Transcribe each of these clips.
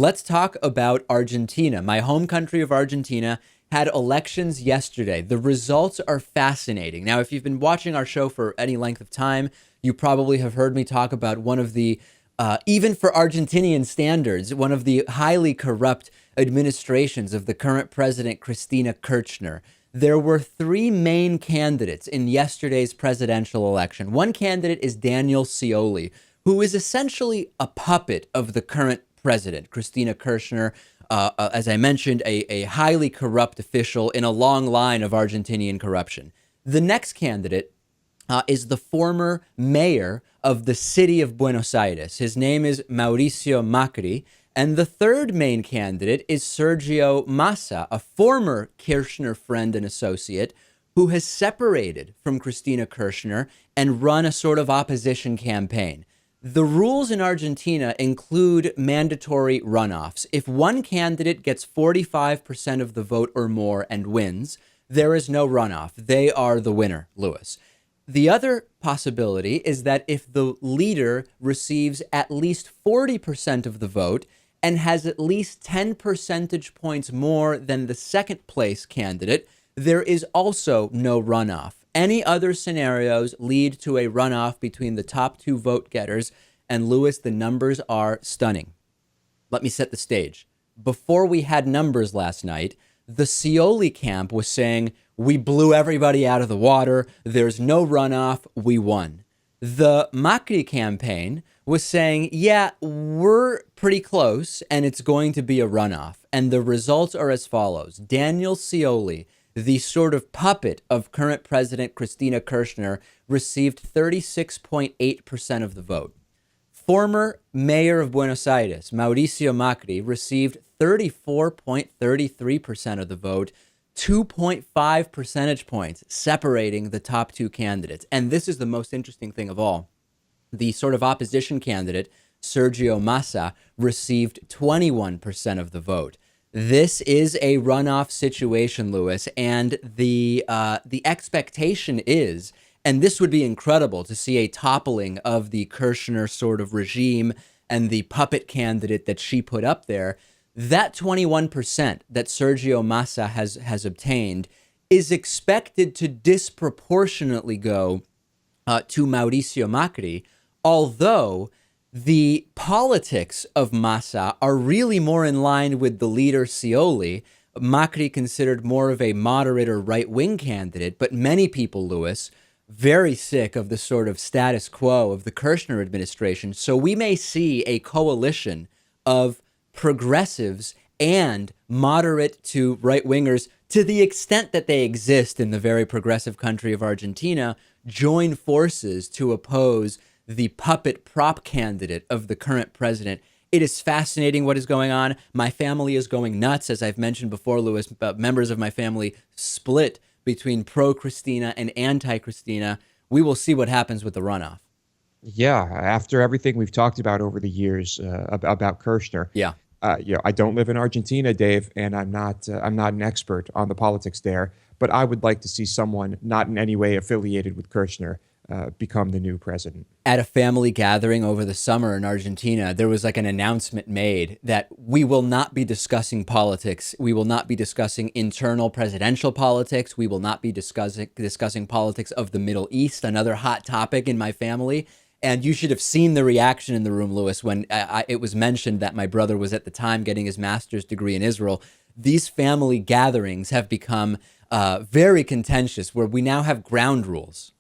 Let's talk about Argentina. My home country of Argentina had elections yesterday. The results are fascinating. Now, if you've been watching our show for any length of time, you probably have heard me talk about one of the, even for Argentinian standards, one of the highly corrupt administrations of the current president, Cristina Kirchner. There were three main candidates in yesterday's presidential election. One candidate is Daniel Scioli, who is essentially a puppet of the current president, Cristina Kirchner. As I mentioned, a highly corrupt official in a long line of Argentinian corruption. The next candidate is the former mayor of the city of Buenos Aires. His name is Mauricio Macri. And the third main candidate is Sergio Massa, a former Kirchner friend and associate who has separated from Cristina Kirchner and run a sort of opposition campaign. The rules in Argentina include mandatory runoffs. If one candidate gets 45% of the vote or more and wins, there is no runoff. They are the winner, Lewis. The other possibility is that if the leader receives at least 40% of the vote and has at least 10 percentage points more than the second place candidate, there is also no runoff. Any other scenarios lead to a runoff between the top two vote getters. And Lewis, the numbers are stunning. Let me set the stage. Before we had numbers last night, the Scioli camp was saying, we blew everybody out of the water. There's no runoff. We won. The Macri campaign was saying, yeah, we're pretty close and it's going to be a runoff. And the results are as follows. Daniel Scioli, the sort of puppet of current president Cristina Kirchner, received 36.8% of the vote. Former mayor of Buenos Aires, Mauricio Macri, received 34.33% of the vote, 2.5 percentage points separating the top two candidates. And this is the most interesting thing of all. The sort of opposition candidate, Sergio Massa, received 21% of the vote. This is a runoff situation, Lewis, and the expectation is, and this would be incredible to see a toppling of the Kirchner sort of regime and the puppet candidate that she put up there. That 21% that Sergio Massa has obtained is expected to disproportionately go to Mauricio Macri, although the politics of Massa are really more in line with the leader Scioli. Macri considered more of a moderate or right-wing candidate, but many people, Lewis, very sick of the sort of status quo of the Kirchner administration. So we may see a coalition of progressives and moderate to right-wingers, to the extent that they exist in the very progressive country of Argentina, join forces to oppose the puppet prop candidate of the current president. It is fascinating what is going on. My family is going nuts. As I've mentioned before, Lewis, members of my family split between pro-Cristina and anti-Cristina. We will see what happens with the runoff. Yeah, after everything we've talked about over the years about Kirchner. Yeah. I don't live in Argentina, Dave, and I'm not an expert on the politics there, but I would like to see someone not in any way affiliated with Kirchner become the new president. At a family gathering over the summer in Argentina, there was like an announcement made that we will not be discussing politics. We will not be discussing internal presidential politics. We will not be discussing politics of the Middle East, another hot topic in my family. And you should have seen the reaction in the room, Lewis, when it was mentioned that my brother was at the time getting his master's degree in Israel. These family gatherings have become very contentious, where we now have ground rules.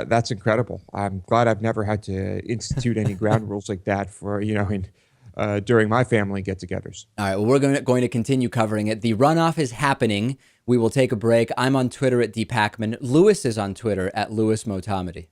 That's incredible. I'm glad I've never had to institute any ground rules like that for, during my family get-togethers. All right, well, we're going to continue covering it. The runoff is happening. We will take a break. I'm on Twitter at Pakman. Lewis is on Twitter at Lewis Motamedi.